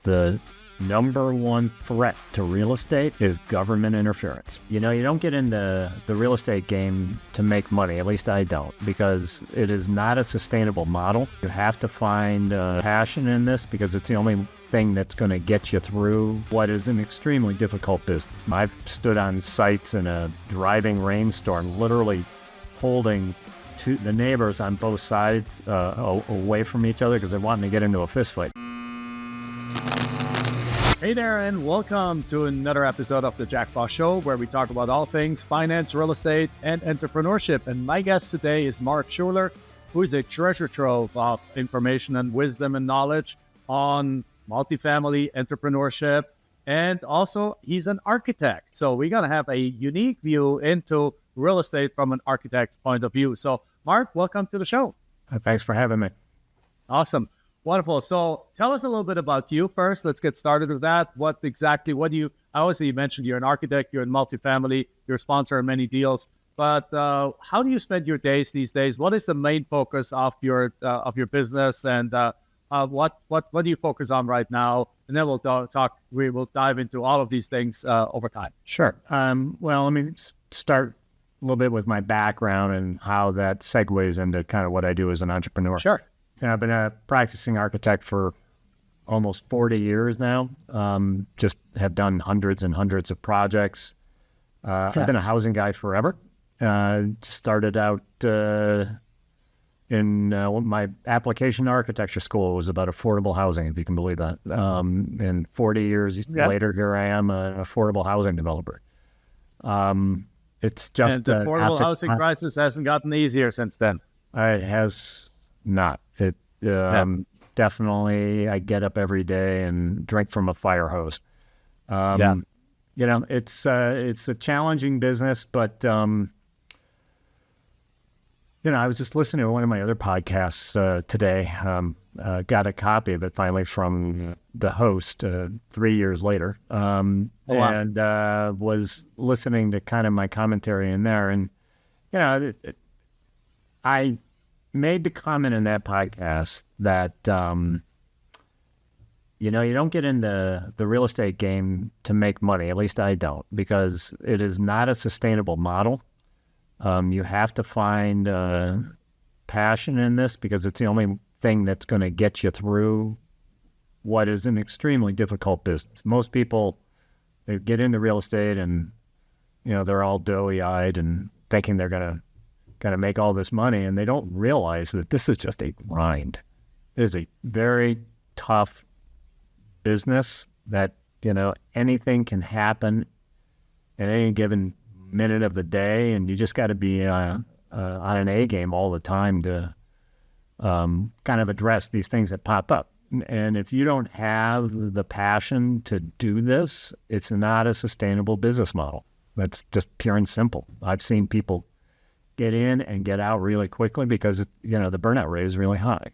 the number one threat to real estate is government interference. You know, you don't get into the real estate game to make money, at least I don't, because it is not a sustainable model. You have to find passion in this because it's the only thing that's going to get you through what is an extremely difficult business. I've stood on sites in a driving rainstorm, literally holding the neighbors on both sides away from each other because they're wanting to get into a fist fight. Hey there, and welcome to another episode of the Jack Bosch Show, where we talk about all things finance, real estate, and entrepreneurship. And my guest today is Mark Shuler, who is a treasure trove of information and wisdom and knowledge on multifamily entrepreneurship. And also, he's an architect. So we're going to have a unique view into real estate from an architect's point of view. So, Mark, welcome to the show. Thanks for having me. Awesome. Wonderful. So tell us a little bit about you first. Let's get started with that. Obviously you mentioned you're an architect, you're in multifamily, you're a sponsor in many deals, but how do you spend your days these days? What is the main focus of your business, and what do you focus on right now? And then we will dive into all of these things over time. Sure. Well, let me start a little bit with my background and how that segues into kind of what I do as an entrepreneur. Sure. I've been a practicing architect for almost 40 years now. Just have done hundreds and hundreds of projects. I've been a housing guy forever. Started out in my application architecture school was about affordable housing, if you can believe that. And 40 years later, here I am, an affordable housing developer. It's just and the affordable housing crisis hasn't gotten easier since then. It has not. It definitely. I get up every day and drink from a fire hose. You know, it's a challenging business, but you know, I was just listening to one of my other podcasts today. Got a copy of it finally from the host 3 years later, and was listening to kind of my commentary in there, and you know, I made the comment in that podcast that, you know, you don't get into the real estate game to make money, at least I don't, because it is not a sustainable model. You have to find passion in this because it's the only thing that's going to get you through what is an extremely difficult business. Most people, they get into real estate and, you know, they're all doughy-eyed and thinking they're going to make all this money, and they don't realize that this is just a grind. It is a very tough business that, you know, anything can happen at any given minute of the day, and you just got to be on an A game all the time to kind of address these things that pop up. And if you don't have the passion to do this, it's not a sustainable business model. That's just pure and simple. I've seen people get in and get out really quickly because, you know, the burnout rate is really high.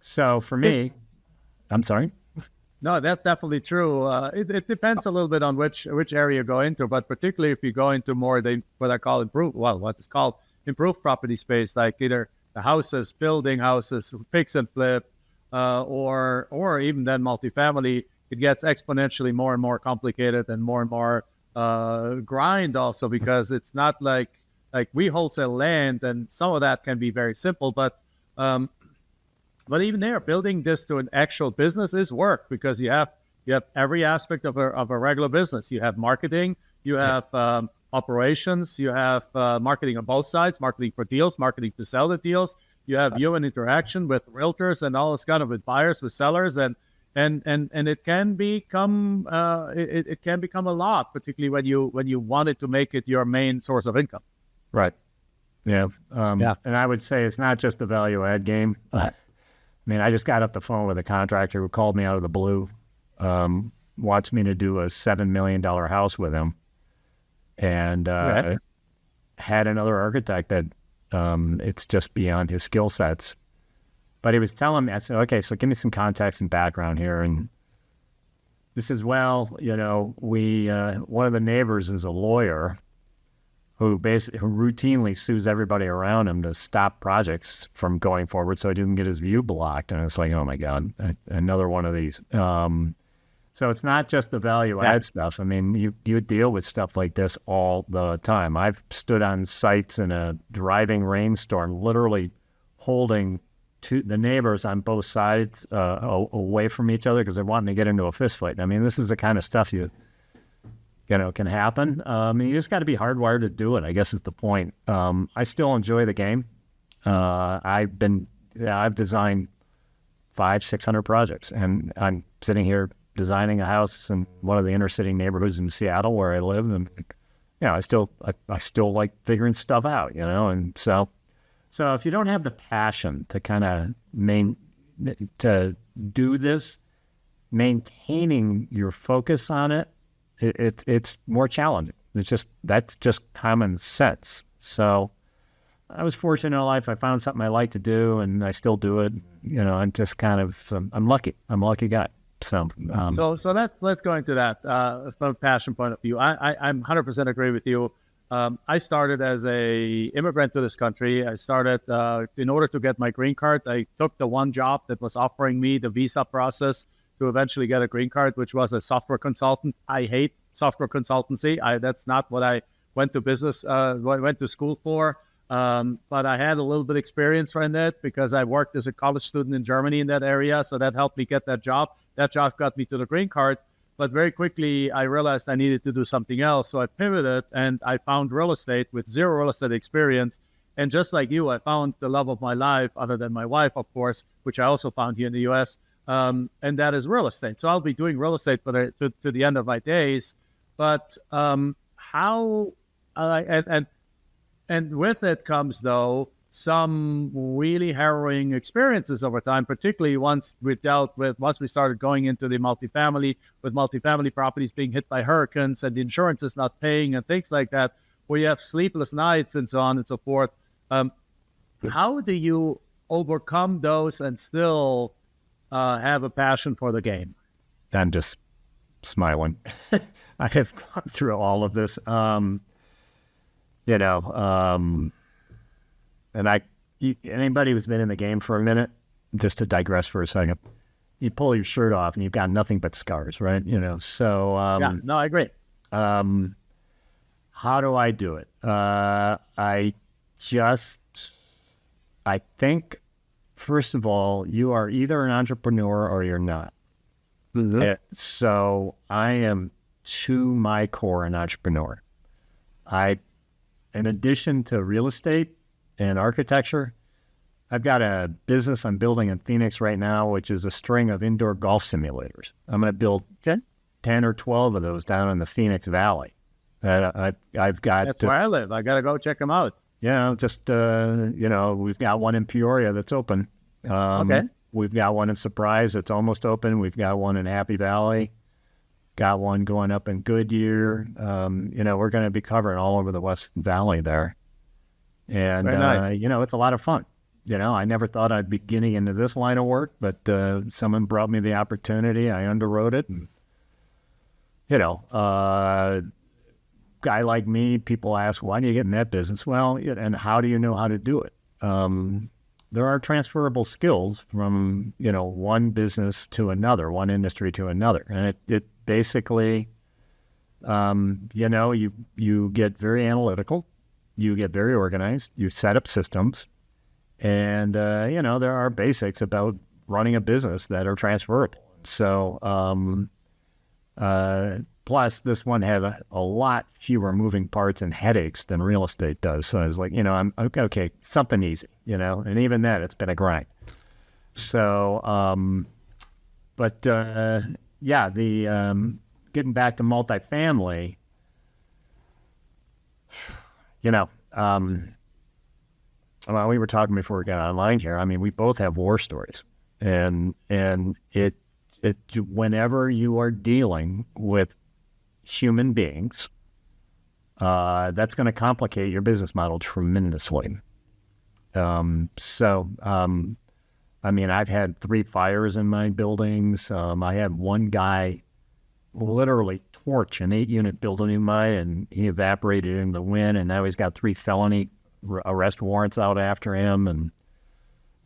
So for me, I'm sorry? No, that's definitely true. It depends a little bit on which area you go into, but particularly if you go into more what is called improved property space, like either the houses, building houses, fix and flip, or even then multifamily, it gets exponentially more and more complicated and more grind also, because it's not like we wholesale land, and some of that can be very simple, but even there, building this to an actual business is work, because you have every aspect of a regular business. You have marketing, you have operations, you have marketing on both sides, marketing for deals, marketing to sell the deals. You have human interaction with realtors and all this kind of with buyers, with sellers, and it can become it can become a lot, particularly when you wanted to make it your main source of income. Right. Yeah. And I would say it's not just the value add game. I mean, I just got off the phone with a contractor who called me out of the blue, wants me to do a $7 million house with him, and had another architect that it's just beyond his skill sets. But he was telling me, I said, okay, so give me some context and background here. And this is, well, you know, we one of the neighbors is a lawyer who routinely sues everybody around him to stop projects from going forward so he didn't get his view blocked. And it's like, oh my God, another one of these. So it's not just the value add stuff. I mean, you deal with stuff like this all the time. I've stood on sites in a driving rainstorm, literally holding the neighbors on both sides away from each other because they're wanting to get into a fist fight. I mean, this is the kind of stuff can happen. You just got to be hardwired to do it, I guess is the point. I still enjoy the game. I've designed 500-600 projects, and I'm sitting here designing a house in one of the inner city neighborhoods in Seattle where I live, and I still like figuring stuff out, and so if you don't have the passion to kind of to do this, maintaining your focus on it, it's more challenging. That's just common sense. So I was fortunate in life. I found something I like to do, and I still do it. I'm just kind of I'm lucky. I'm a lucky guy. So let's go into that from a passion point of view. I'm 100% agree with you. I started as a immigrant to this country. I started in order to get my green card. I took the one job that was offering me the visa process to eventually get a green card, which was a software consultant. I hate software consultancy. That's not what I went to school for. But I had a little bit of experience in that because I worked as a college student in Germany in that area. So that helped me get that job. That job got me to the green card. But very quickly, I realized I needed to do something else. So I pivoted and I found real estate with zero real estate experience. And just like you, I found the love of my life, other than my wife, of course, which I also found here in the U.S., and that is real estate. So I'll be doing real estate to the end of my days. But and with it comes, though, some really harrowing experiences over time, particularly once we started going into the multifamily, with multifamily properties being hit by hurricanes and the insurance is not paying and things like that, where you have sleepless nights and so on and so forth. How do you overcome those and still have a passion for the game? I'm just smiling. I have gone through all of this. And anybody who's been in the game for a minute, just to digress for a second, you pull your shirt off and you've got nothing but scars, right? So I agree. How do I do it? I think, first of all, you are either an entrepreneur or you're not. Mm-hmm. So I am to my core an entrepreneur. In addition to real estate and architecture, I've got a business I'm building in Phoenix right now, which is a string of indoor golf simulators. I'm going to build 10 or 12 of those down in the Phoenix Valley. I've got... That's where I live. I got to go check them out. We've got one in Peoria that's open. Okay. We've got one in Surprise that's almost open. We've got one in Happy Valley. Got one going up in Goodyear. We're going to be covering all over the West Valley there. And, very nice. It's a lot of fun. I never thought I'd be getting into this line of work, but someone brought me the opportunity. I underwrote it. And, guy like me, people ask, why do you get in that business? Well, and how do you know how to do it? There are transferable skills from, one business to another, one industry to another. And it basically, you get very analytical, you get very organized, you set up systems, and, there are basics about running a business that are transferable. So, plus this one had a lot fewer moving parts and headaches than real estate does. So I was like, I'm okay, something easy, and even then it's been a grind. So, getting back to multifamily, we were talking before we got online here. I mean, we both have war stories, and it whenever you are dealing with human beings, that's going to complicate your business model tremendously. I've had 3 fires in my buildings. I had one guy literally torch an 8-unit building he might, and he evaporated in the wind, and now he's got 3 felony arrest warrants out after him. And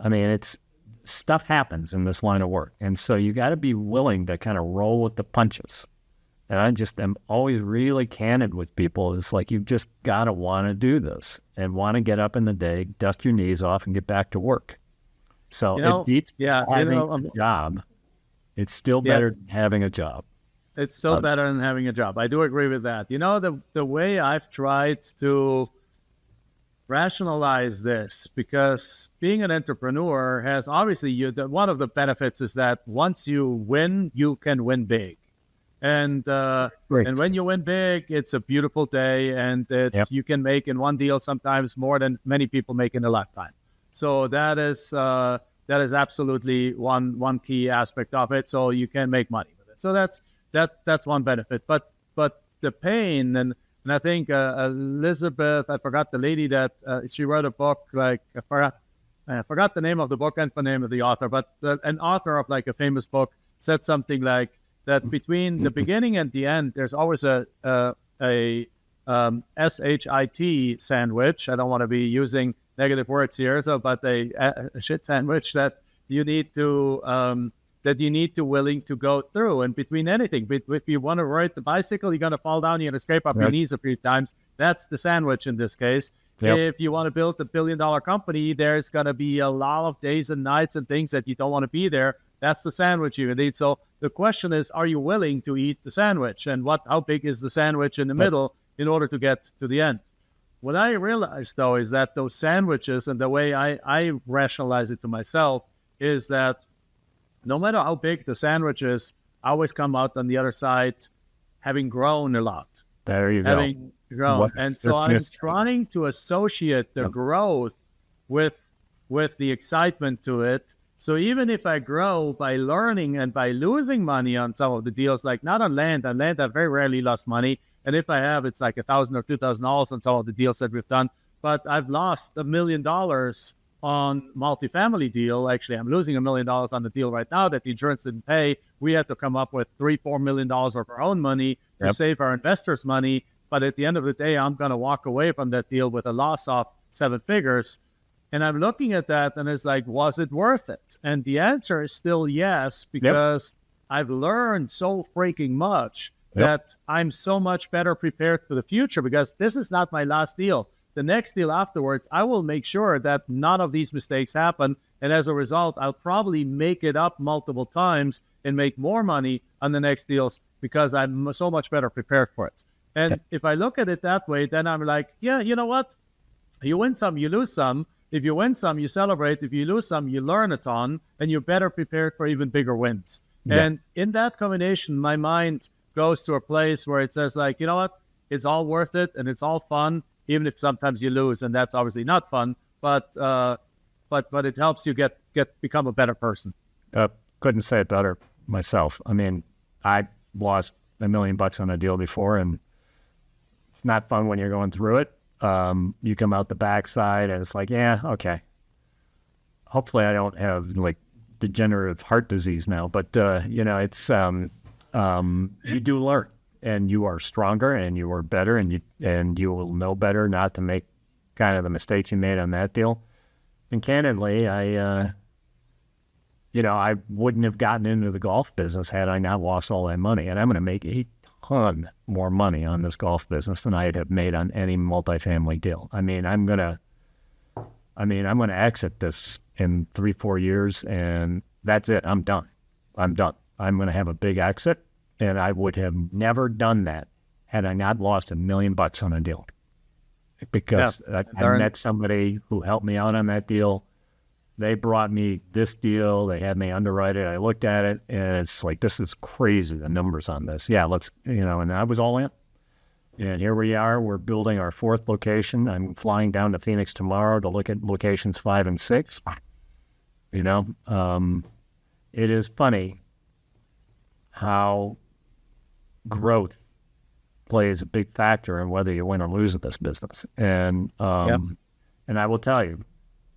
I mean, it's stuff happens in this line of work. And so you got to be willing to kind of roll with the punches. And I just am always really candid with people. It's like, you've just got to want to do this and want to get up in the day, dust your knees off, and get back to work. So it beats having a job. It's still better than having a job. It's still better than having a job. I do agree with that. You know, the way I've tried to rationalize this, because being an entrepreneur has obviously one of the benefits is that once you win, you can win big. And when you win big, it's a beautiful day, and you can make in one deal sometimes more than many people make in a lifetime. So that is absolutely one key aspect of it. So you can make money with it. So that's one benefit. But the pain, and I think Elizabeth, I forgot the lady that she wrote a book, like I forgot the name of the book and the name of the author, but an author of like a famous book said something like that: between the beginning and the end, there's always a SHIT sandwich. I don't want to be using negative words here, but a shit sandwich that you need to willing to go through. And between anything, if you want to ride the bicycle, you're going to fall down, you're going to scrape up your knees a few times. That's the sandwich in this case. If you want to build a $1 billion company, there's going to be a lot of days and nights and things that you don't want to be there. That's the sandwich you need. So the question is, are you willing to eat the sandwich? And how big is the sandwich in the middle in order to get to the end? What I realized, though, is that those sandwiches, and the way I rationalize it to myself, is that no matter how big the sandwich is, I always come out on the other side having grown a lot. There you go. Having grown. And so I'm trying to associate the growth with the excitement to it. So even if I grow by learning and by losing money on some of the deals, like not on land, I very rarely lost money. And if I have, it's like $1,000 or $2,000 on some of the deals that we've done. But I've lost $1 million on multifamily deal. Actually, I'm losing $1 million on the deal right now that the insurance didn't pay. We had to come up with $3-4 million of our own money to save our investors' money. But at the end of the day, I'm going to walk away from that deal with a loss of 7 figures. And I'm looking at that, and it's like, was it worth it? And the answer is still yes, because I've learned so freaking much that I'm so much better prepared for the future, because this is not my last deal. The next deal afterwards, I will make sure that none of these mistakes happen. And as a result, I'll probably make it up multiple times and make more money on the next deals because I'm so much better prepared for it. And if I look at it that way, then I'm like, yeah, you know what? You win some, you lose some. If you win some, you celebrate. If you lose some, you learn a ton, and you're better prepared for even bigger wins. And in that combination, my mind goes to a place where it says, like, you know what? It's all worth it, and it's all fun, even if sometimes you lose, and that's obviously not fun. But it helps you become a better person. Couldn't say it better myself. I mean, I lost $1 million on a deal before, and it's not fun when you're going through it. You come out the backside, and it's like, yeah, okay. Hopefully, I don't have like degenerative heart disease now, but it's you do learn, and you are stronger, and you are better, and you will know better not to make kind of the mistakes you made on that deal. And candidly, I wouldn't have gotten into the golf business had I not lost all that money, and I'm going to make a ton more money on this golf business than I'd have made on any multifamily deal. I mean, I'm going to exit this in 3-4 years, and that's it. I'm done. I'm going to have a big exit, and I would have never done that had I not lost $1 million on a deal, because I met somebody who helped me out on that deal. They brought me this deal. They had me underwrite it. I looked at it, and it's like, this is crazy, the numbers on this. Yeah, and I was all in. And here we are. We're building our 4th location. I'm flying down to Phoenix tomorrow to look at locations 5 and 6. It is funny how growth plays a big factor in whether you win or lose in this business. And I will tell you,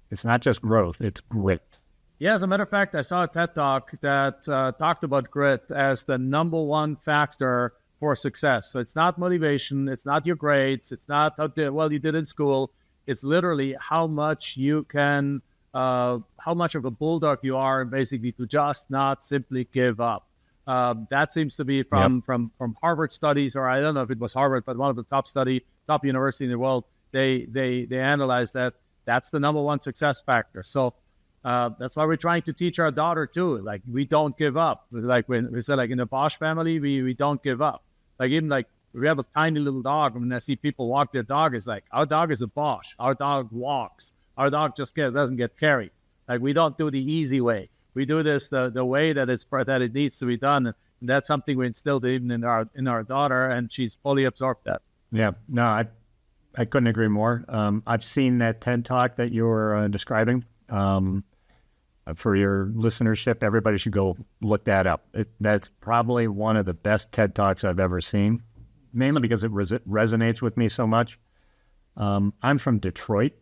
it's not just growth, it's grit. Yeah, as a matter of fact, I saw a TED Talk that talked about grit as the number one factor for success. So it's not motivation, it's not your grades, it's not how well you did in school. It's literally how much you can, how much of a bulldog you are, basically to just not simply give up. That seems to be from Harvard studies, or I don't know if it was Harvard, but one of the top university in the world. They analyzed that. That's the number one success factor. So that's why we're trying to teach our daughter too. Like, we don't give up. Like when we said, like in the Bosch family, we don't give up. Like even like we have a tiny little dog. When I see people walk their dog, it's like, our dog is a Bosch. Our dog walks. Our dog just doesn't get carried. Like, we don't do the easy way. We do this the way that it needs to be done. And that's something we instilled even in our daughter, and she's fully absorbed that. Yeah, no, I couldn't agree more. I've seen that TED Talk that you were describing. For your listenership, everybody should go look that up. That's probably one of the best TED Talks I've ever seen, mainly because it resonates with me so much. I'm from Detroit,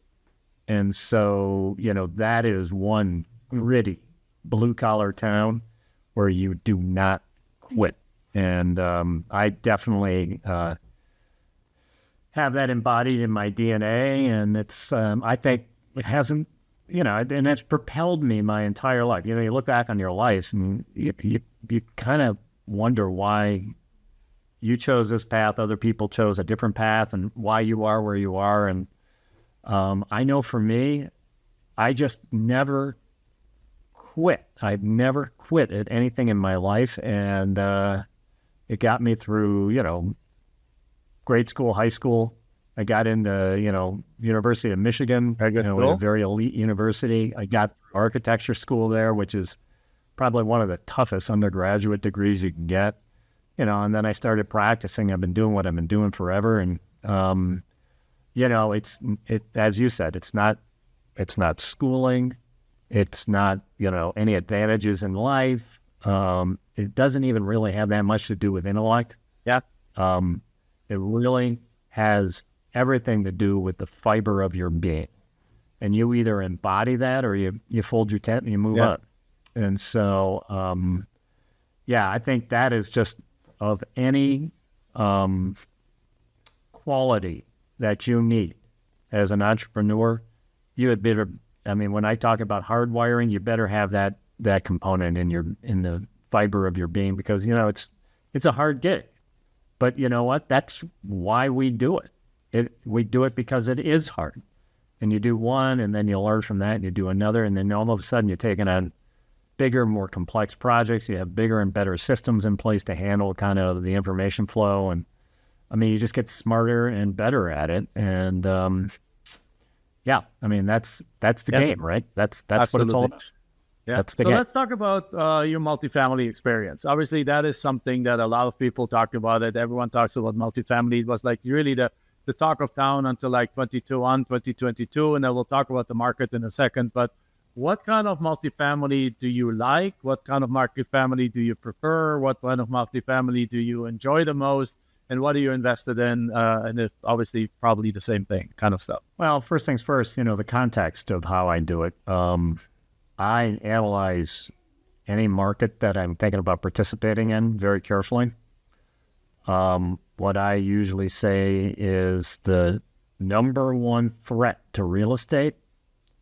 and so, that is one gritty blue-collar town where you do not quit. And I definitely have that embodied in my DNA, and it's, I think it hasn't, and it's propelled me my entire life. You look back on your life and you kind of wonder why you chose this path, other people chose a different path, and why you are where you are. And I know for me, I just never quit. I've never quit at anything in my life. And it got me through, grade school, high school. I got into, University of Michigan, a very elite university. I got architecture school there, which is probably one of the toughest undergraduate degrees you can get, and then I started practicing. I've been doing what I've been doing forever. And, it's as you said, it's not schooling. It's not, any advantages in life. It doesn't even really have that much to do with intellect. Yeah. It really has everything to do with the fiber of your being. And you either embody that or you fold your tent and you move on. And so, I think that is just of any quality that you need as an entrepreneur, you had better, when I talk about hardwiring, you better have that component in the fiber of your being, because, it's a hard gig. But you know what? That's why we do it. We do it because it is hard. And you do one, and then you learn from that, and you do another, and then all of a sudden you're taking on bigger, more complex projects. You have bigger and better systems in place to handle kind of the information flow. And you just get smarter and better at it. And that's the game, right? That's what it's all about. Yeah. So let's talk about your multifamily experience. Obviously, that is something that a lot of people talk about. It. Everyone talks about multifamily. It was like really the talk of town until like 2022, and then we'll talk about the market in a second. But what kind of multifamily do you like? What kind of multifamily do you prefer? What kind of multifamily do you enjoy the most? And what are you invested in? And it's obviously probably the same thing kind of stuff. Well, first things first, the context of how I do it. I analyze any market that I'm thinking about participating in very carefully. What I usually say is the number one threat to real estate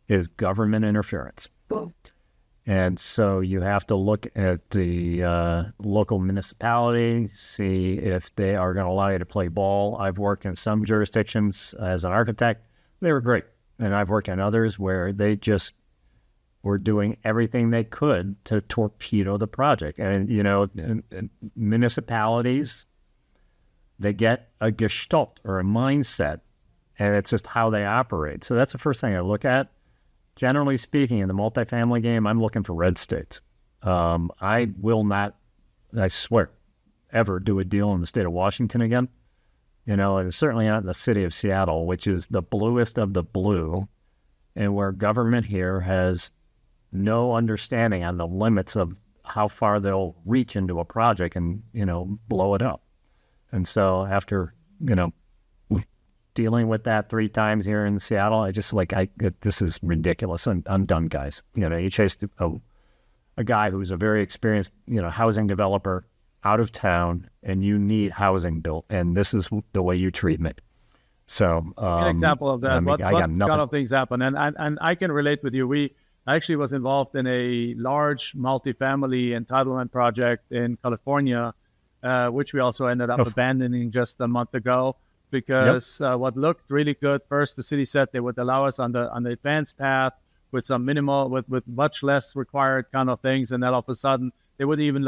is government interference. And so you have to look at the local municipality, see if they are going to allow you to play ball. I've worked in some jurisdictions as an architect. They were great. And I've worked in others where they just were doing everything they could to torpedo the project. And, in municipalities, they get a gestalt or a mindset, and it's just how they operate. So that's the first thing I look at. Generally speaking, in the multifamily game, I'm looking for red states. I will not, I swear, ever do a deal in the state of Washington again. And certainly not in the city of Seattle, which is the bluest of the blue, and where government here has no understanding on the limits of how far they'll reach into a project and, blow it up. And so after, dealing with that 3 times here in Seattle, I just this is ridiculous. I'm done, guys. You chased a guy who's a very experienced, housing developer, out of town and you need housing built, and this is the way you treat me. So An example of that. I mean, What I got kind nothing. of things happen? And I can relate with you. I actually was involved in a large multifamily entitlement project in California, which we also ended up abandoning just a month ago because what looked really good. First, the city said they would allow us on the advanced path with some minimal, with much less required kind of things, and then all of a sudden they would even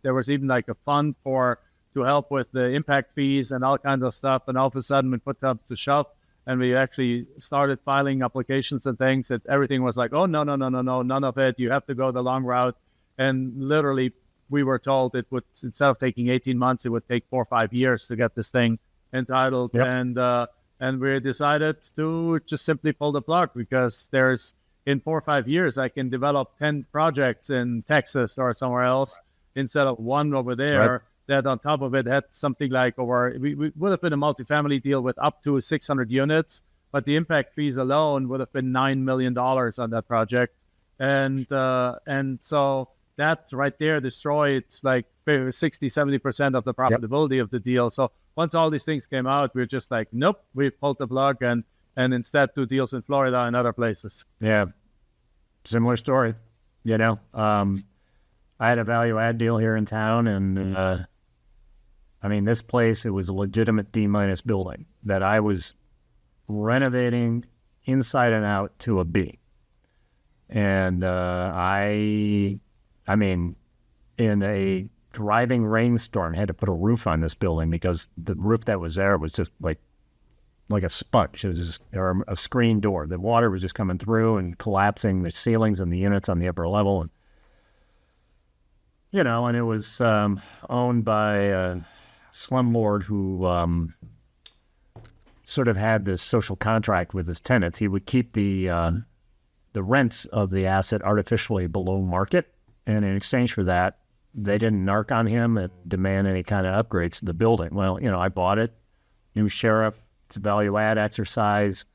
there was even like a fund to help with the impact fees and all kinds of stuff. And all of a sudden, we put up to shove, and we actually started filing applications and things. And everything was like, oh no, none of it. You have to go the long route. And literally, we were told it would, instead of taking 18 months, it would take 4 or 5 years to get this thing entitled. And we decided to just simply pull the plug because in 4 or 5 years, I can develop 10 projects in Texas or somewhere else instead of one over there. Right. That on top of it had something like we would have been a multifamily deal with up to 600 units, but the impact fees alone would have been $9 million on that project. And so that right there destroyed like 60-70% of the profitability of the deal. So once all these things came out, we were just like, nope, we pulled the plug and instead do deals in Florida and other places. Yeah, similar story. I had a value add deal here in town, and I mean, this place, it was a legitimate D- building that I was renovating inside and out to a B. And I mean, in a driving rainstorm, had to put a roof on this building because the roof that was there was just like a sponge. It was just, or a screen door. The water was just coming through and collapsing the ceilings and the units on the upper level. And, and it was owned by a slumlord who sort of had this social contract with his tenants. He would keep the rents of the asset artificially below market, and in exchange for that, they didn't narc on him and demand any kind of upgrades to the building. Well, I bought it, new sheriff, it's a value add exercise,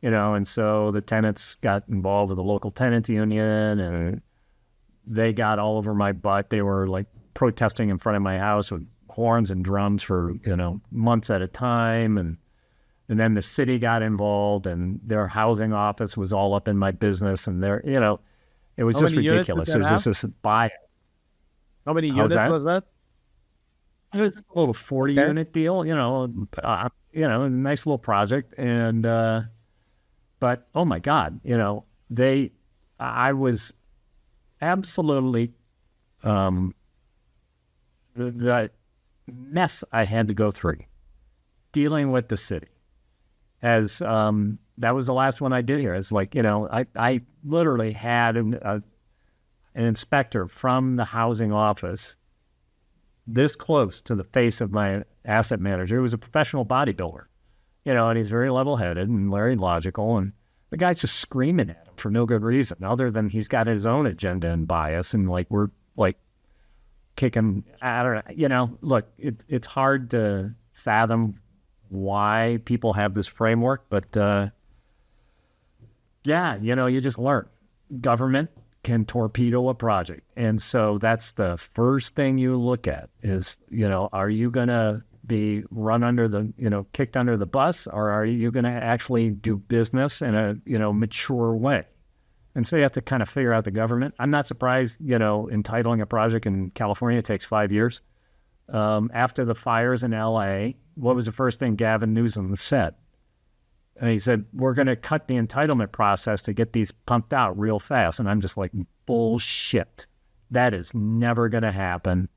and so the tenants got involved with the local tenant union, and they got all over my butt. They were like protesting in front of my house with horns and drums for, months at a time. And then the city got involved, and their housing office was all up in my business. And it was just ridiculous. It was just this buy. How many units was that? It was a little 40-unit deal, a nice little project. And, but, oh my God, I was absolutely, the mess I had to go through dealing with the city. As that was the last one I did here. It's like, I literally had an inspector from the housing office this close to the face of my asset manager, who was a professional bodybuilder, and he's very level-headed and very logical. And the guy's just screaming at him for no good reason, other than he's got his own agenda and bias. And like, we're like kicking, I don't know, look, it's hard to fathom why people have this framework, but you just learn. Government can torpedo a project. And so that's the first thing you look at is, are you going to be run under the, kicked under the bus, or are you going to actually do business in a, mature way? And so you have to kind of figure out the government. I'm not surprised, entitling a project in California takes 5 years. After the fires in LA, what was the first thing Gavin Newsom said? And he said, we're going to cut the entitlement process to get these pumped out real fast. And I'm just like, bullshit. That is never going to happen.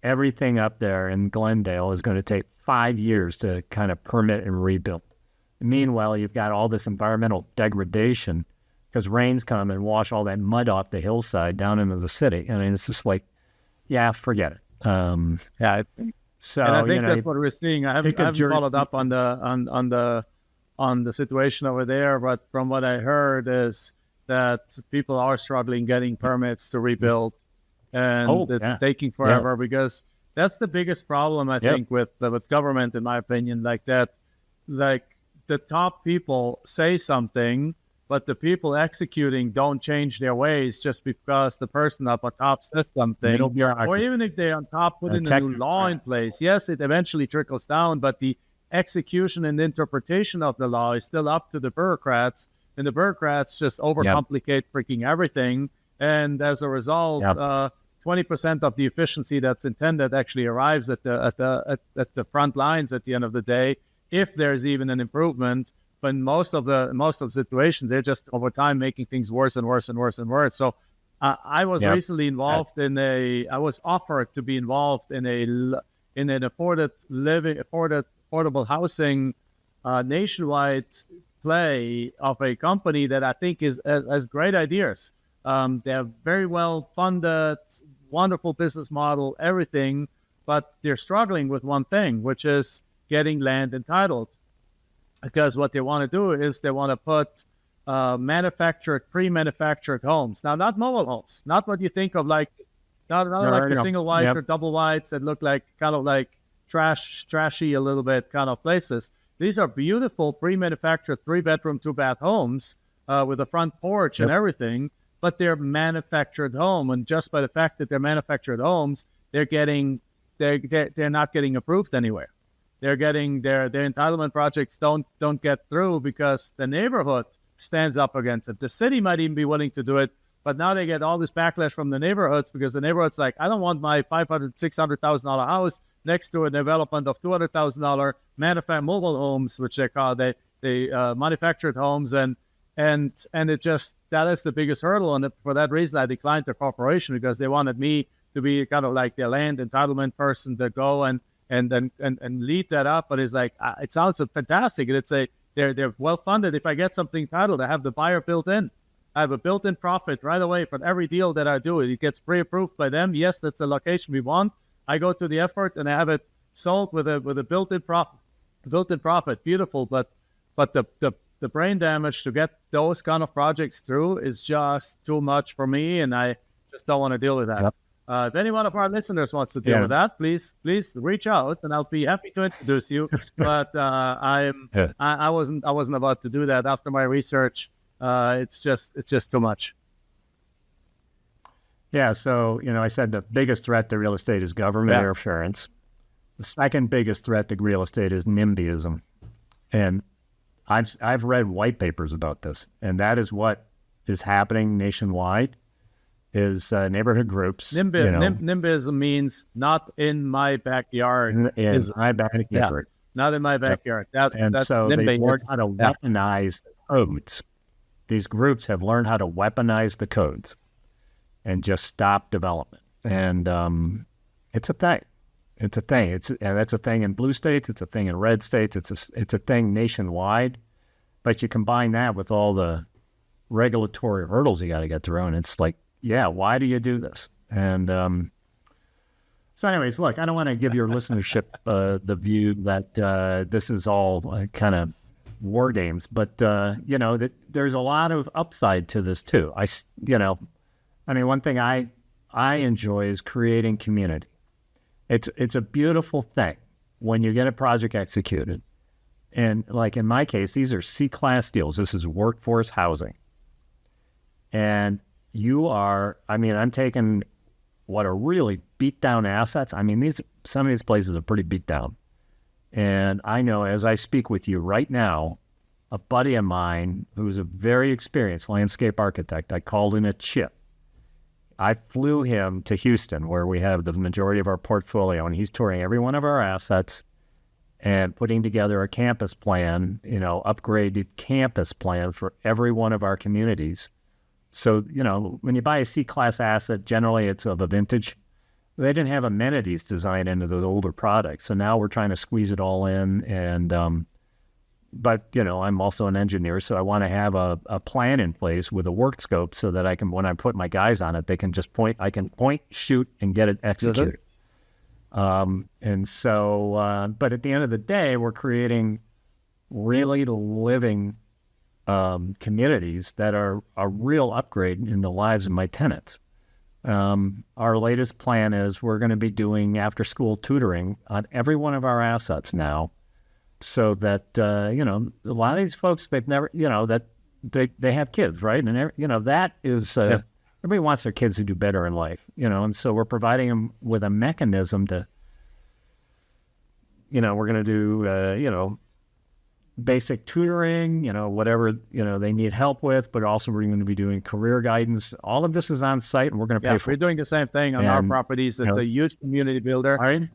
Everything up there in Glendale is going to take 5 years to kind of permit and rebuild. Meanwhile, you've got all this environmental degradation because rains come and wash all that mud off the hillside down into the city. I mean, it's just like, yeah, forget it. So, and I think that's what we're seeing. I haven't followed up on the situation over there, but from what I heard is that people are struggling getting permits to rebuild, and it's taking forever because that's the biggest problem I think with government, in my opinion. Like the top people say something, but the people executing don't change their ways just because the person up on top says something. Or even if they on top put in a new law in place. Yes, it eventually trickles down, but the execution and interpretation of the law is still up to the bureaucrats, and the bureaucrats just overcomplicate freaking everything. And as a result, 20% of the efficiency that's intended actually arrives at the front lines at the end of the day, if there's even an improvement. But most of the situations, they're just over time making things worse and worse and worse and worse. So I was recently involved I was offered to be involved in an affordable housing nationwide play of a company that I think has great ideas. They're very well funded, wonderful business model, everything, but they're struggling with one thing, which is getting land entitled. Because what they want to do is they want to put pre-manufactured homes. Now, not mobile homes, not what you think of like, not like the single wides or double wides that look like kind of like trashy a little bit kind of places. These are beautiful pre-manufactured 3-bedroom, 2-bath homes with a front porch and everything, but they're manufactured home. And just by the fact that they're manufactured homes, they're not getting approved anywhere. They're getting their entitlement projects don't get through because the neighborhood stands up against it. The city might even be willing to do it, but now they get all this backlash from the neighborhoods because the neighborhood's like, I don't want my $500,000, $600,000 house next to a development of $200,000 manufactured mobile homes, which they call the manufactured homes, and it just, that is the biggest hurdle. And for that reason, I declined the corporation because they wanted me to be kind of like the land entitlement person to go and lead that up. But it's like, it sounds fantastic. They're well funded. If I get something titled, I have the buyer built in. I have a built-in profit right away for every deal that I do. It gets pre-approved by them. Yes, that's the location we want. I go to the effort and I have it sold with a built-in profit. Built-in profit, beautiful. But the brain damage to get those kind of projects through is just too much for me, and I just don't want to deal with that. Yep. If any one of our listeners wants to deal with that, please reach out, and I'll be happy to introduce you. But I wasn't about to do that after my research. It's just too much. Yeah. So I said the biggest threat to real estate is government interference. The second biggest threat to real estate is NIMBYism, and I've read white papers about this, and that is what is happening nationwide. Is neighborhood groups. NIMBYism means not in my backyard. My backyard. Yeah, not in my backyard. That's so NIMBY. They learn how to weaponize the codes. These groups have learned how to weaponize the codes and just stop development. And it's a thing. It's a thing. And that's a thing in blue states. It's a thing in red states. It's a thing nationwide. But you combine that with all the regulatory hurdles you got to get through, and it's like, yeah, why do you do this? And so anyways, look, I don't want to give your listenership the view that this is all kind of war games, but that there's a lot of upside to this too. One thing I enjoy is creating community. It's a beautiful thing when you get a project executed. And like in my case, these are C-class deals. This is workforce housing. And I'm taking what are really beat down assets. Some of these places are pretty beat down. And I know as I speak with you right now, a buddy of mine who's a very experienced landscape architect, I called in a chip. I flew him to Houston, where we have the majority of our portfolio, and he's touring every one of our assets and putting together a campus plan, upgraded campus plan for every one of our communities. So, when you buy a C-class asset, generally it's of a vintage. They didn't have amenities designed into those older products. So now we're trying to squeeze it all in. And, but I'm also an engineer, so I want to have a plan in place with a work scope so that I can, when I put my guys on it, they can just I can point, shoot, and get it executed. And so, but at the end of the day, we're creating really living communities that are a real upgrade in the lives of my tenants. Our latest plan is we're going to be doing after-school tutoring on every one of our assets now, so that a lot of these folks, they've never, that they have kids, right? And that is everybody wants their kids to do better in life, and so we're providing them with a mechanism to, we're going to do basic tutoring, whatever they need help with, but also we're going to be doing career guidance. All of this is on site, and we're going to pay for We're it. doing the same thing on our properties. It's a huge community builder. Right.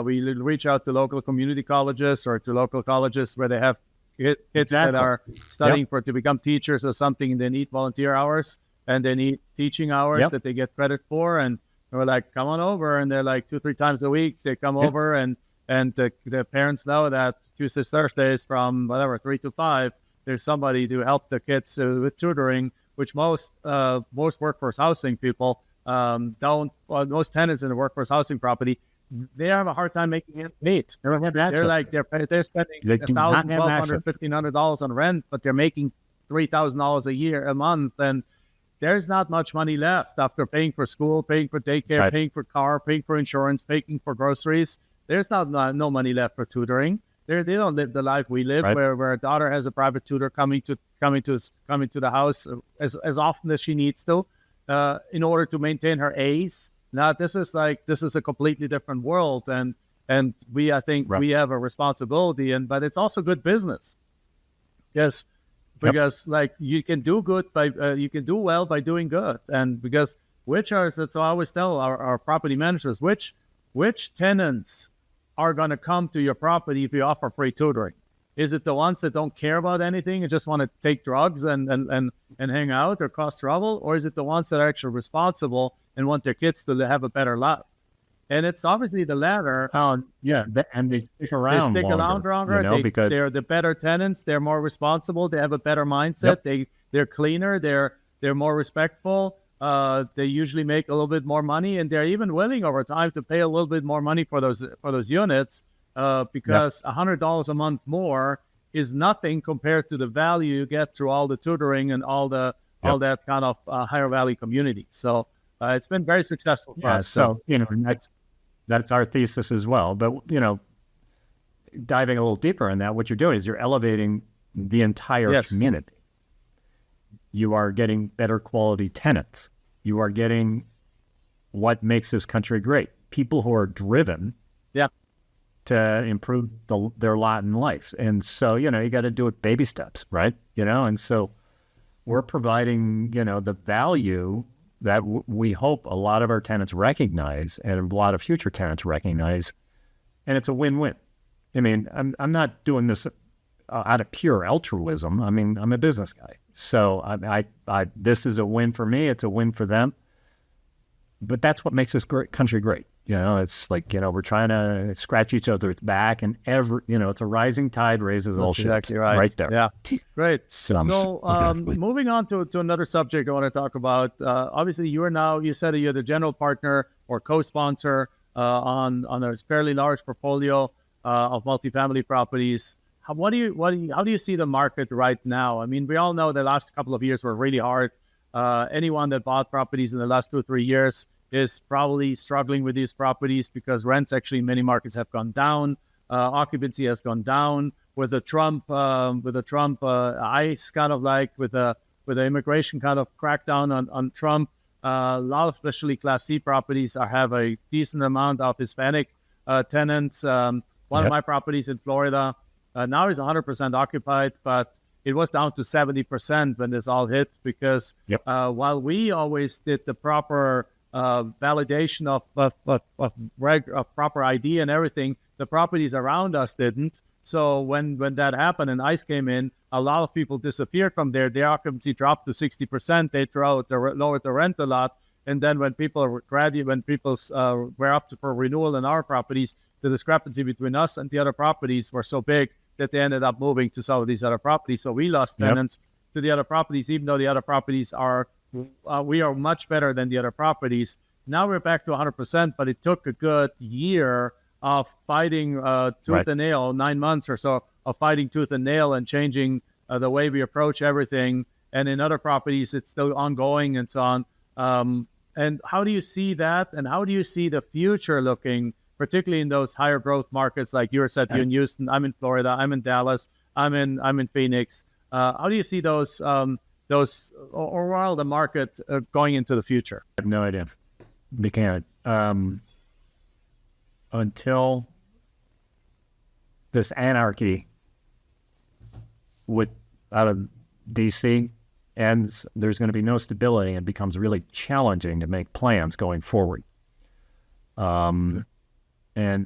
We reach out to local community colleges or to local colleges where they have kids that are studying to become teachers or something, and they need volunteer hours and they need teaching hours that they get credit for. And we're like, come on over. And they're like 2-3 times a week they come over, and the parents know that Tuesdays, Thursdays from 3 to 5, there's somebody to help the kids with tutoring, which most workforce housing people don't. Well, most tenants in the workforce housing property, they have a hard time making it meet. They're spending $1,000, $1,200, $1,500 on rent, but they're making $3,000 a month, and there's not much money left after paying for school, paying for daycare, paying for car, paying for insurance, paying for groceries. There's no money left for tutoring. They don't live the life we live, where a daughter has a private tutor coming to the house as often as she needs to, in order to maintain her A's. Now this is a completely different world, and I think we have a responsibility, but it's also good business. Yes, because you can do well by doing good, and because so I always tell our property managers which tenants are going to come to your property if you offer free tutoring. Is it the ones that don't care about anything and just want to take drugs and hang out or cause trouble? Or is it the ones that are actually responsible and want their kids to have a better life? And it's obviously the latter. And they stick around longer. Because they're the better tenants. They're more responsible. They have a better mindset. They're cleaner. They're more respectful. They usually make a little bit more money, and they're even willing over time to pay a little bit more money for those units, because $100 a month more is nothing compared to the value you get through all the tutoring and all that kind of higher value community. So it's been very successful for us. So that's our thesis as well. But diving a little deeper in that, what you're doing is you're elevating the entire community. You are getting better quality tenants. You are getting what makes this country great. People who are driven to improve their lot in life. And so, you got to do it baby steps, right? And so we're providing, the value that we hope a lot of our tenants recognize and a lot of future tenants recognize. And it's a win-win. I mean, I'm not doing this out of pure altruism. I mean, I'm a business guy. So I this is a win for me. It's a win for them. But that's what makes this country great. It's like, we're trying to scratch each other's back, and it's a rising tide raises all ships. Exactly right. Right there. Yeah. Great. So moving on to another subject I want to talk about. Obviously, you said you're the general partner or co-sponsor on a fairly large portfolio of multifamily properties. How do you see the market right now? I mean, we all know the last couple of years were really hard. Anyone that bought properties in the last 2 or 3 years is probably struggling with these properties because rents actually in many markets have gone down. Occupancy has gone down with the Trump ICE kind of with the immigration kind of crackdown on Trump. A lot of especially Class C properties have a decent amount of Hispanic tenants. One of my properties in Florida now is 100% occupied, but it was down to 70% when this all hit because while we always did the proper validation of proper ID and everything, the properties around us didn't. So when that happened and ICE came in, a lot of people disappeared from there. Their occupancy dropped to 60%. They lowered the rent a lot. And then when people were up for renewal in our properties, the discrepancy between us and the other properties were so big that they ended up moving to some of these other properties. So we lost tenants to the other properties, even though the other properties we are much better than the other properties. Now we're back to 100%, but it took a good year of fighting tooth and nail, 9 months or so of fighting tooth and nail and changing the way we approach everything. And in other properties, it's still ongoing and so on. And how do you see that? And how do you see the future looking, particularly in those higher growth markets like you said, you're in Houston, I'm in Florida, I'm in Dallas, I'm in Phoenix. How do you see those overall the market going into the future? I have no idea. We can't. Until this anarchy out of DC ends, there's going to be no stability, and it becomes really challenging to make plans going forward. And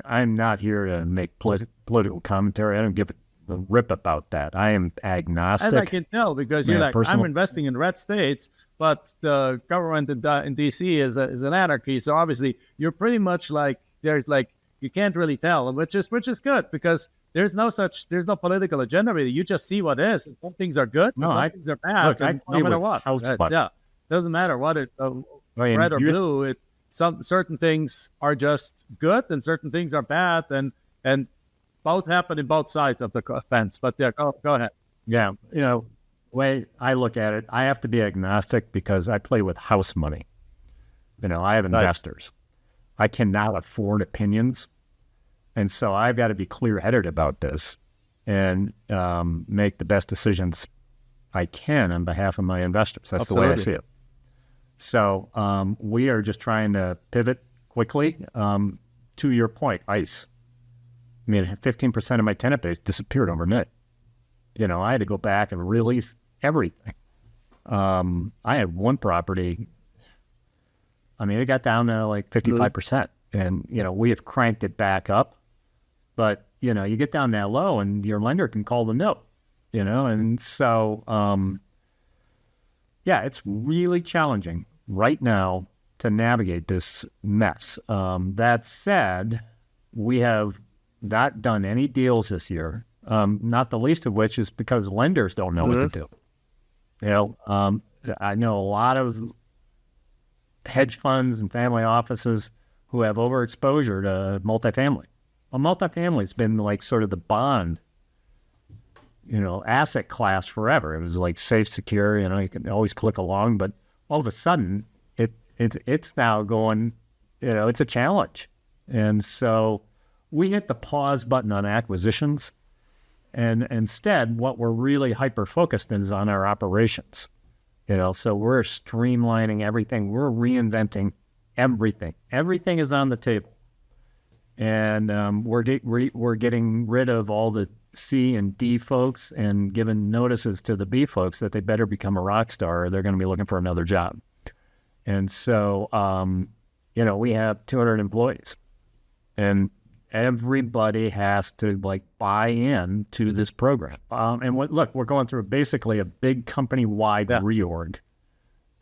I'm not here to make political commentary. I don't give a rip about that. I am agnostic. As I can tell, because you're like, I'm investing in red states, but the government in DC is an anarchy. So obviously, you're pretty much like, there's like, you can't really tell, which is good, because there's no political agenda really. You just see what is. And some things are good, some things are bad. Look, no matter what. Yeah, doesn't matter what it red or blue. Certain things are just good, and certain things are bad, and both happen in both sides of the fence. But yeah, go ahead. Yeah, the way I look at it, I have to be agnostic because I play with house money. I have investors. I cannot afford opinions. And so I've got to be clear-headed about this and make the best decisions I can on behalf of my investors. That's Absolutely. The way I see it. So we are just trying to pivot quickly. To your point, ICE. I mean, 15% of my tenant base disappeared overnight. I had to go back and release everything. I had one property. I mean, it got down to like 55%. And, we have cranked it back up. But, you get down that low and your lender can call the note, And so, it's really challenging right now to navigate this mess. That said, we have not done any deals this year, not the least of which is because lenders don't know what to do. I know a lot of hedge funds and family offices who have overexposure to multifamily. Well, multifamily's been like sort of the bond, asset class forever. It was like safe, secure, you can always click along, but all of a sudden it's now going, it's a challenge. And so we hit the pause button on acquisitions, and instead what we're really hyper-focused is on our operations. So we're streamlining everything. We're reinventing everything. Everything is on the table. And we're getting rid of all the C and D folks and giving notices to the B folks that they better become a rock star or they're going to be looking for another job. And so, we have 200 employees, and everybody has to buy in to this program. Look, we're going through basically a big company-wide reorg.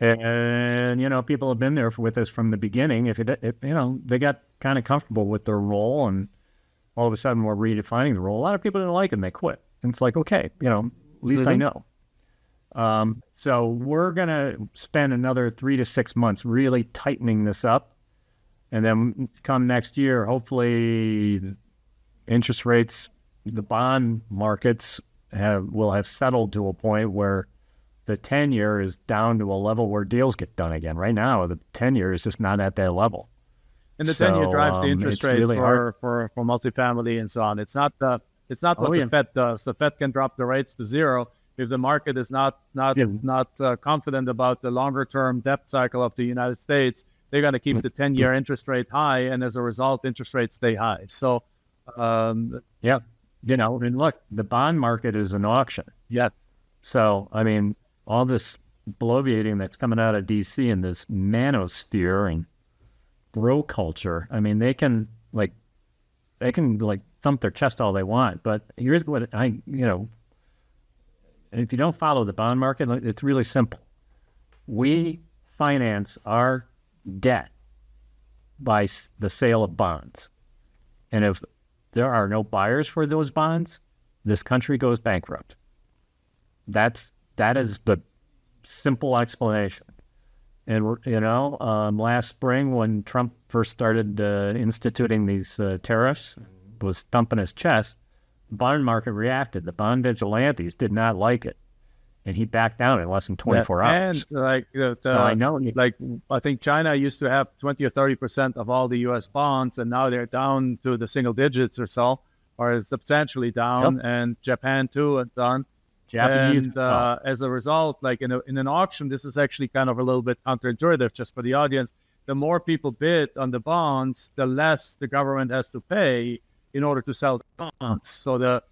And, people have been there with us from the beginning. If they got kind of comfortable with their role, and all of a sudden we're redefining the role. A lot of people didn't like it and they quit. And it's like, okay, at least I know. So we're going to spend another 3 to 6 months really tightening this up. And then come next year, hopefully interest rates, the bond markets will have settled to a point where the 10-year is down to a level where deals get done again. Right now, the 10-year is just not at that level. And the 10-year drives the interest rate really for multifamily and so on. It's not what the Fed does. The Fed can drop the rates to zero if the market is not confident about the longer-term debt cycle of the United States. They're going to keep the 10-year interest rate high, and as a result, interest rates stay high. So, and look, the bond market is an auction. Yeah. So, I mean, all this bloviating that's coming out of DC in this manosphere and bro culture. I mean, they can thump their chest all they want, but here's what if you don't follow the bond market, it's really simple. We finance our debt by the sale of bonds. And if there are no buyers for those bonds, this country goes bankrupt. That is the simple explanation. And last spring when Trump first started instituting these tariffs, was thumping his chest, the bond market reacted. The bond vigilantes did not like it, and he backed down in less than 24 hours. And so I know, I think China used to have 20 or 30% of all the U.S. bonds, and now they're down to the single digits or so, or substantially down. Yep. And Japan too, and done. Japanese. And as a result, like in an auction, this is actually kind of a little bit counterintuitive just for the audience. The more people bid on the bonds, the less the government has to pay in order to sell the bonds. So the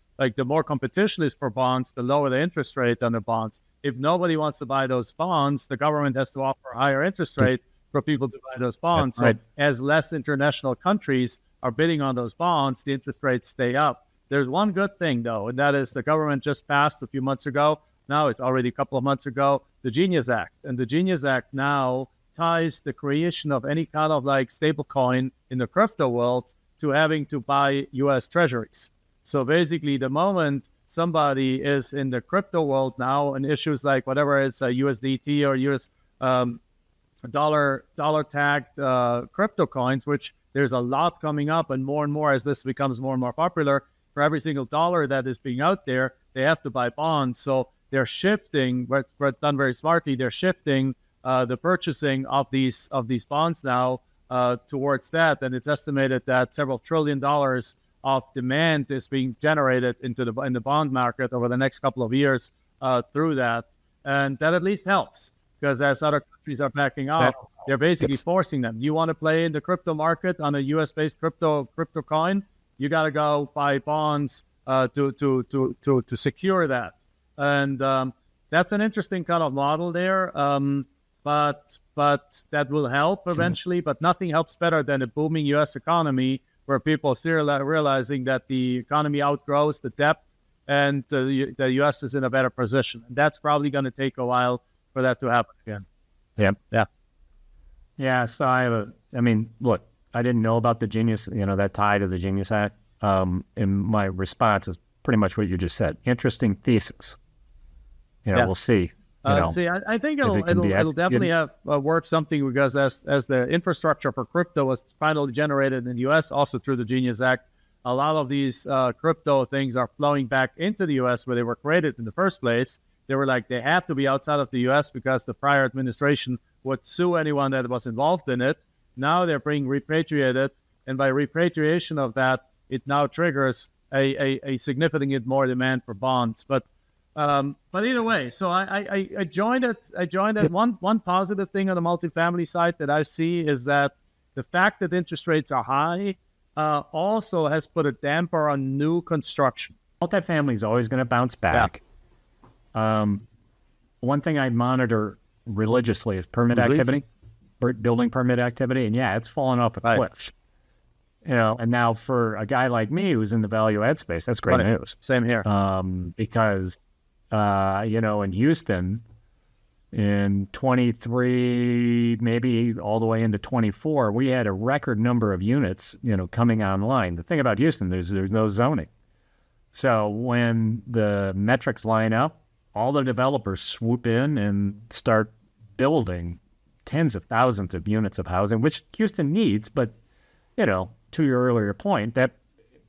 more competition is for bonds, the lower the interest rate on the bonds. If nobody wants to buy those bonds, the government has to offer a higher interest rate for people to buy those bonds. Right. So as less international countries are bidding on those bonds, the interest rates stay up. There's one good thing, though, and that is the government just passed a few months ago. Now it's already a couple of months ago, the Genius Act. And the Genius Act now ties the creation of any kind of like stable coin in the crypto world to having to buy U.S. treasuries. So basically, the moment somebody is in the crypto world now and issues like whatever it's USDT or US dollar tagged crypto coins, which there's a lot coming up and more as this becomes more and more popular. For every single dollar that is being out there, they have to buy bonds. So they're shifting, but done very smartly, they're shifting the purchasing of these bonds now towards that. And it's estimated that several $1 trillion of demand is being generated in the bond market over the next couple of years through that. And that at least helps, because as other countries are backing out, they're basically forcing them. You want to play in the crypto market on a US-based crypto coin, you got to go buy bonds to secure that. And that's an interesting kind of model there. But that will help eventually. But nothing helps better than a booming U.S. economy where people are realizing that the economy outgrows the debt and the U.S. is in a better position. And that's probably going to take a while for that to happen again. Yeah. So look, I didn't know about the Genius, that tie to the Genius Act. And my response is pretty much what you just said. Interesting thesis. We'll see. I think it'll definitely have work something, because as the infrastructure for crypto was finally generated in the U.S., also through the Genius Act, a lot of these crypto things are flowing back into the U.S. where they were created in the first place. They had to be outside of the U.S. because the prior administration would sue anyone that was involved in it. Now they're being repatriated, and by repatriation of that, it now triggers a significant more demand for bonds. But either way, so I joined it. One positive thing on the multifamily side that I see is that the fact that interest rates are high also has put a damper on new construction. Multifamily is always going to bounce back. One thing I monitor religiously is permit activity, building permit activity, and it's fallen off a cliff. And now for a guy like me who's in the value add space, that's great news. Same here. Because in Houston in 23, maybe all the way into 24, we had a record number of units, coming online. The thing about Houston, there's no zoning. So when the metrics line up, all the developers swoop in and start building tens of thousands of units of housing, which Houston needs. But, to your earlier point, that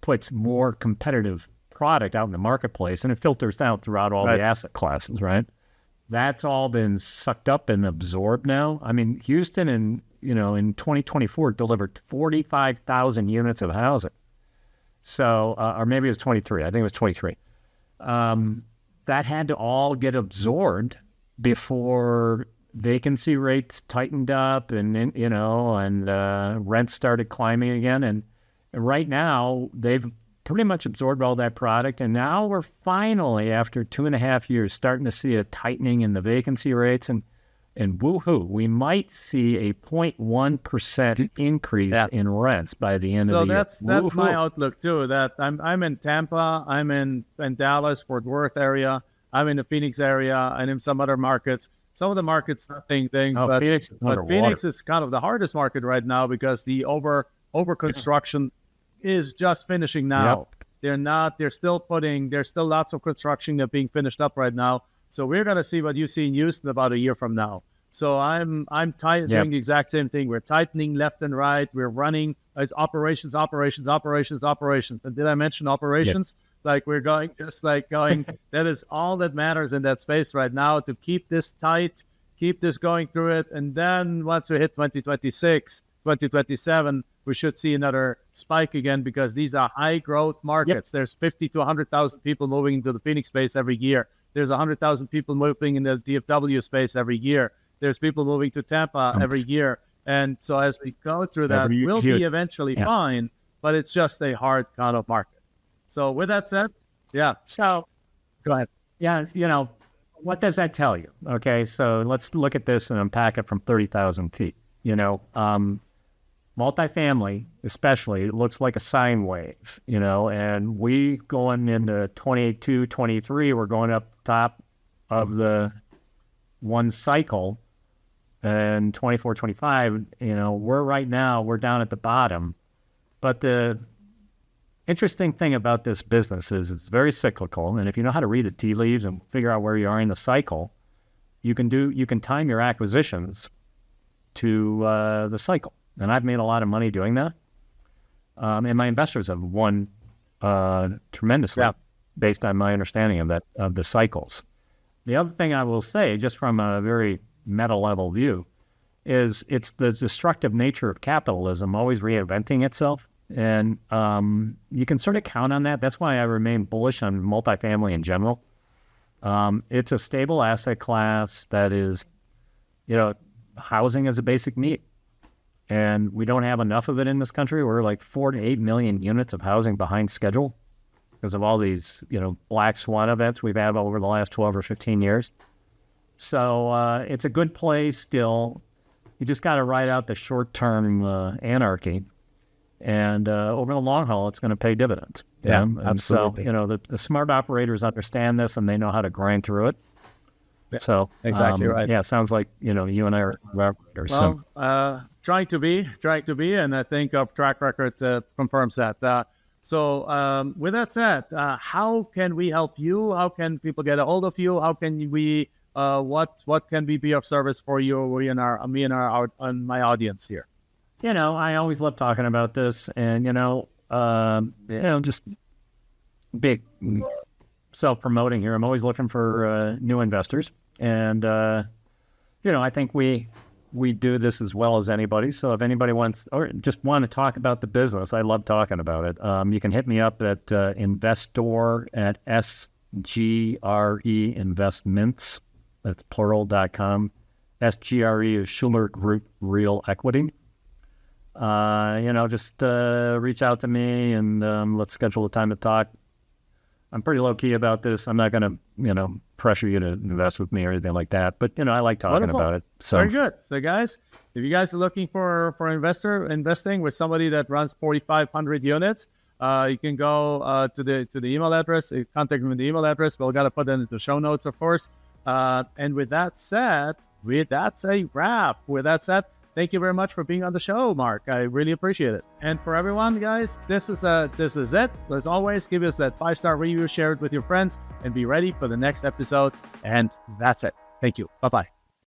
puts more competitive product out in the marketplace, and it filters out throughout all the asset classes, right? That's all been sucked up and absorbed now. I mean, Houston in 2024 delivered 45,000 units of housing. So, or maybe it was 23. I think it was 23. That had to all get absorbed before vacancy rates tightened up and rents started climbing again. And right now, they've pretty much absorbed all that product. And now we're finally, after 2.5 years, starting to see a tightening in the vacancy rates. And woohoo, we might see a 0.1% increase in rents by the end of the year. So that's my outlook too. That I'm in Tampa, I'm in Dallas, Fort Worth area, I'm in the Phoenix area, and in some other markets. Some of the markets, but Phoenix is kind of the hardest market right now because the over construction is just finishing now. Yep. There's still lots of construction that being finished up right now. So we're going to see what you see in Houston about a year from now. So I'm doing the exact same thing. We're tightening left and right. We're running as operations. And did I mention operations? Yep. Like we're going. That is all that matters in that space right now, to keep this tight, keep this going through it. And then once we hit 2026, 2027, we should see another spike again, because these are high growth markets. Yep. There's 50 to 100,000 people moving into the Phoenix space every year. There's 100,000 people moving in the DFW space every year. There's people moving to Tampa every year. And so as we go through that, we'll be eventually fine, but it's just a hard kind of market. So with that said, yeah. So Go ahead. yeah, what does that tell you? Okay, so let's look at this and unpack it from 30,000 feet. Multifamily, especially, it looks like a sine wave, and we going into 22, 23, we're going up top of the one cycle, and 24, 25, we're down at the bottom. But the interesting thing about this business is it's very cyclical, and if you know how to read the tea leaves and figure out where you are in the cycle, you can time your acquisitions to the cycle. And I've made a lot of money doing that. And my investors have won tremendously based on my understanding of the cycles. The other thing I will say, just from a very meta level view, is it's the destructive nature of capitalism always reinventing itself. And you can sort of count on that. That's why I remain bullish on multifamily in general. It's a stable asset class that is, housing is a basic need. And we don't have enough of it in this country. We're like 4 to 8 million units of housing behind schedule because of all these, black swan events we've had over the last 12 or 15 years. So it's a good place still. You just got to ride out the short-term anarchy. And over the long haul, it's going to pay dividends. Yeah, absolutely. So, the smart operators understand this and they know how to grind through it. So exactly right. Yeah, sounds like you and I are operators. Well, trying to be, and I think our track record confirms that. So with that said, how can we help you? How can people get a hold of you? How can we? What can we be of service for you? Me and my audience here. I always love talking about this, and just big self-promoting here. I'm always looking for new investors, and I think we do this as well as anybody. So if anybody wants or just want to talk about the business, I love talking about it. You can hit me up at investor at SGRE Investments. That's plural.com. SGRE is Shuler Group Real Equity. Just reach out to me and let's schedule a time to talk. I'm pretty low key about this. I'm not going to, pressure you to invest with me or anything like that. But, I like talking Wonderful. about it. So very good. So guys, if you guys are looking for investing with somebody that runs 4,500 units, you can go to the email address, contact me with the email address. We'll got to put that into the show notes, of course. And with that said, that's a wrap. With that said, thank you very much for being on the show, Mark. I really appreciate it. And for everyone, guys, this is it. As always, give us that 5-star review, share it with your friends, and be ready for the next episode. And that's it. Thank you. Bye-bye.